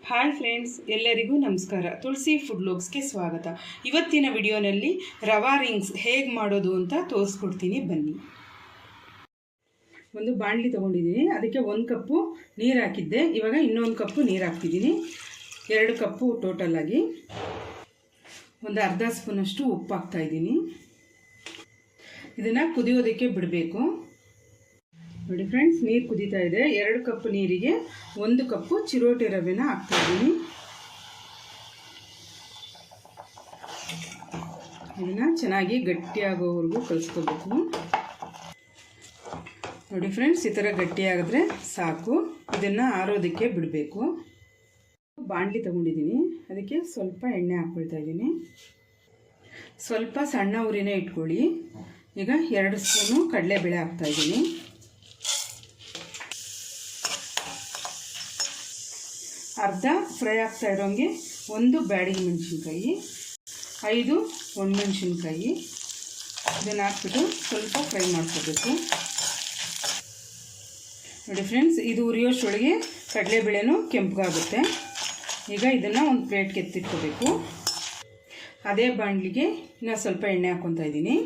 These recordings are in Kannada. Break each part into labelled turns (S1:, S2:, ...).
S1: ಹಾಯ್ ಫ್ರೆಂಡ್ಸ್, ಎಲ್ಲರಿಗೂ ನಮಸ್ಕಾರ. ತುಳಸಿ ಫುಡ್ ಲೋಗ್ಸ್ಗೆ ಸ್ವಾಗತ. ಇವತ್ತಿನ ವಿಡಿಯೋನಲ್ಲಿ ರವಾ ರಿಂಗ್ಸ್ ಹೇಗೆ ಮಾಡೋದು ಅಂತ ತೋರಿಸ್ಕೊಡ್ತೀನಿ, ಬನ್ನಿ. ಒಂದು ಬಾಣಲಿ ತೊಗೊಂಡಿದ್ದೀನಿ, ಅದಕ್ಕೆ 1 ಕಪ್ಪು ನೀರು ಹಾಕಿದ್ದೆ. ಇವಾಗ ಇನ್ನೊಂದು ಕಪ್ಪು ನೀರು ಹಾಕ್ತಿದ್ದೀನಿ. 2 ಕಪ್ಪು ಟೋಟಲ್ ಆಗಿ. ಒಂದು ಅರ್ಧ ಸ್ಪೂನಷ್ಟು ಉಪ್ಪು ಹಾಕ್ತಾಯಿದ್ದೀನಿ. ಇದನ್ನು ಕುದಿಯೋದಕ್ಕೆ ಬಿಡಬೇಕು. ನೋಡಿ ಫ್ರೆಂಡ್ಸ್, ನೀರು ಕುದೀತಾ ಇದೆ. 2 ಕಪ್ ನೀರಿಗೆ 1 ಕಪ್ಪು ಚಿರೋಟಿ ರವೆನ ಹಾಕ್ತಾಯಿದ್ದೀನಿ. ಇದನ್ನು ಚೆನ್ನಾಗಿ ಗಟ್ಟಿಯಾಗೋವರೆಗೂ ಕಲಿಸ್ಕೋಬೇಕು. ನೋಡಿ ಫ್ರೆಂಡ್ಸ್, ಈ ಥರ ಗಟ್ಟಿಯಾಗಿದ್ರೆ ಸಾಕು. ಇದನ್ನು ಆರೋದಕ್ಕೆ ಬಿಡಬೇಕು. ಬಾಣಲಿ ತೊಗೊಂಡಿದ್ದೀನಿ, ಅದಕ್ಕೆ ಸ್ವಲ್ಪ ಎಣ್ಣೆ ಹಾಕ್ಕೊಳ್ತಾ ಇದ್ದೀನಿ. ಸ್ವಲ್ಪ ಸಣ್ಣ ಉರಿನೇ ಇಟ್ಕೊಳ್ಳಿ. ಈಗ 2 ಸ್ಪೂನು ಕಡಲೆಬೇಳೆ ಹಾಕ್ತಾಯಿದ್ದೀನಿ. ಅರ್ಧ ಫ್ರೈ ಆಗ್ತಾ ಇರೋಂಗೆ 1 ಬ್ಯಾಡಗಿ ಮೆಣಸಿನ್ಕಾಯಿ, 5 ಒಣಮೆಣಸಿನ್ಕಾಯಿ ಇದನ್ನು ಹಾಕ್ಬಿಟ್ಟು ಸ್ವಲ್ಪ ಫ್ರೈ ಮಾಡ್ಕೋಬೇಕು. ನೋಡಿ ಫ್ರೆಂಡ್ಸ್, ಇದು ಉರಿಯೋಷ್ಟೊಳಗೆ ಕಡಲೆಬೇಳೆನೂ ಕೆಂಪಗಾಗುತ್ತೆ. ಈಗ ಇದನ್ನು ಒಂದು ಪ್ಲೇಟ್ಗೆ ಎತ್ತಿಟ್ಕೋಬೇಕು. ಅದೇ ಬಾಣಲಿಗೆ ಇನ್ನೂ ಸ್ವಲ್ಪ ಎಣ್ಣೆ ಹಾಕ್ಕೊತಾ ಇದ್ದೀನಿ.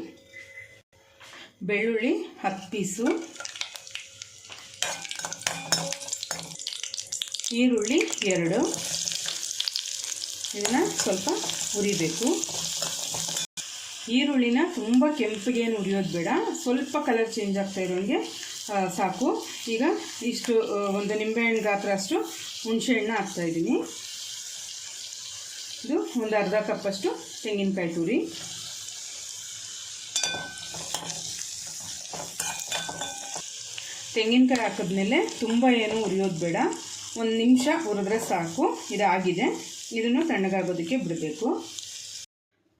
S1: ಬೆಳ್ಳುಳ್ಳಿ 10 ಪೀಸು, ಈರುಳ್ಳಿ 2, ಇದನ್ನು ಸ್ವಲ್ಪ ಉರಿಬೇಕು. ಈರುಳ್ಳಿನ ತುಂಬ ಕೆಂಪಿಗೇನು ಉರಿಯೋದು ಬೇಡ, ಸ್ವಲ್ಪ ಕಲರ್ ಚೇಂಜ್ ಆಗ್ತಾ ಇರೋಂಗೆ ಸಾಕು. ಈಗ ಇಷ್ಟು ಒಂದು ನಿಂಬೆಹಣ್ಣು ಗಾತ್ರ ಅಷ್ಟು ಹುಣಸೆಹಣ್ಣು ಹಾಕ್ತಾಯಿದ್ದೀನಿ. ಇದು ಒಂದು ಅರ್ಧ ಕಪ್ಪಷ್ಟು ತೆಂಗಿನಕಾಯಿ ತುರಿ. ತೆಂಗಿನಕಾಯಿ ಹಾಕಿದ್ಮೇಲೆ ತುಂಬ ಏನು ಉರಿಯೋದು ಬೇಡ, 1 ನಿಮಿಷ ಹುರಿದ್ರೆ ಸಾಕು. ಇದಾಗಿದೆ. ಇದನ್ನು ತಣ್ಣಗಾಗೋದಕ್ಕೆ ಬಿಡಬೇಕು.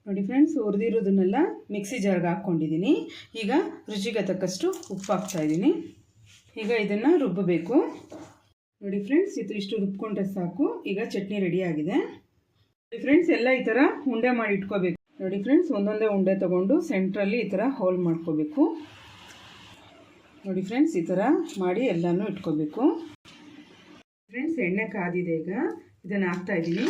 S1: ನೋಡಿ ಫ್ರೆಂಡ್ಸ್, ಹುರಿದಿರೋದನ್ನೆಲ್ಲ ಮಿಕ್ಸಿ ಜಾರ್ಗೆ ಹಾಕ್ಕೊಂಡಿದ್ದೀನಿ. ಈಗ ರುಚಿಗೆ ತಕ್ಕಷ್ಟು ಉಪ್ಪು ಹಾಕ್ತಾಯಿದ್ದೀನಿ. ಈಗ ಇದನ್ನು ರುಬ್ಬಬೇಕು. ನೋಡಿ ಫ್ರೆಂಡ್ಸ್, ಇಷ್ಟು ರುಬ್ಕೊಂಡ್ರೆ ಸಾಕು. ಈಗ ಚಟ್ನಿ ರೆಡಿ ಆಗಿದೆ. ನೋಡಿ ಫ್ರೆಂಡ್ಸ್, ಎಲ್ಲ ಈ ಥರ ಉಂಡೆ ಮಾಡಿ ಇಟ್ಕೋಬೇಕು. ನೋಡಿ ಫ್ರೆಂಡ್ಸ್, ಒಂದೊಂದೇ ಉಂಡೆ ತೊಗೊಂಡು ಸೆಂಟ್ರಲ್ಲಿ ಈ ಥರ ಹೋಲ್ ಮಾಡ್ಕೋಬೇಕು. ನೋಡಿ ಫ್ರೆಂಡ್ಸ್, ಈ ಥರ ಮಾಡಿ ಎಲ್ಲನೂ ಇಟ್ಕೋಬೇಕು. ಫ್ರೆಂಡ್ಸ್, ಎಣ್ಣೆ ಕಾದಿದೆ. ಈಗ ಇದನ್ನು ಹಾಕ್ತಾಯಿದ್ದೀನಿ.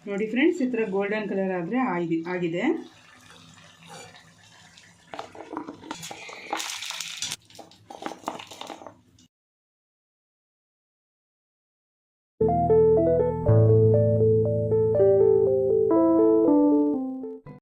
S1: ನೋಡಿ ಫ್ರೆಂಡ್ಸ್, ಈ ಥರ ಗೋಲ್ಡನ್ ಕಲರ್ ಆದರೆ ಆಗಿದೆ.